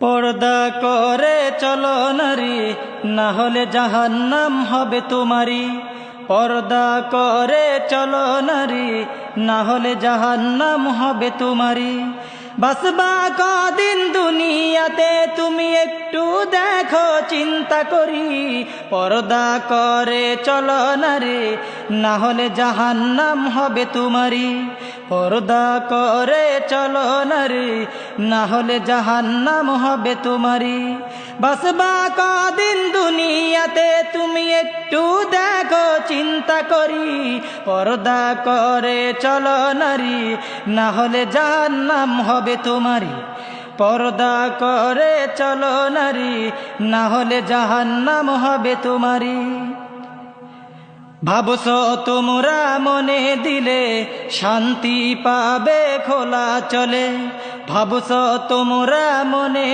পর্দা করে চলো নারী, না হলে জাহান্নাম হবে তোমারি। পর্দা করে চলো নারী, না হলে জাহান্নাম হবে তোমারি। বাসবা কদিন দুনিয়াতে তুমি একটু দেখো চিন্তা করি। পর্দা করে চলো নারী, না হলে জাহান্নাম হবে তোমারি। পর্দা করে চলো নারী, না হলে জাহান্নাম হবে তোমারি। বাসবা কদিন দুনিয়াতে তুমি একটু দেখো চিন্তা করি। পর্দা করে চলো নারী, না হলে জাহান্নাম হবে তোমারি। পর্দা করে চলো নারী, না হলে জাহান্নাম হবে তোমারি। ভাবছো তোমরা মনে দিলে শান্তি পাবে খোলা চলে। ভাবছো তোমরা মনে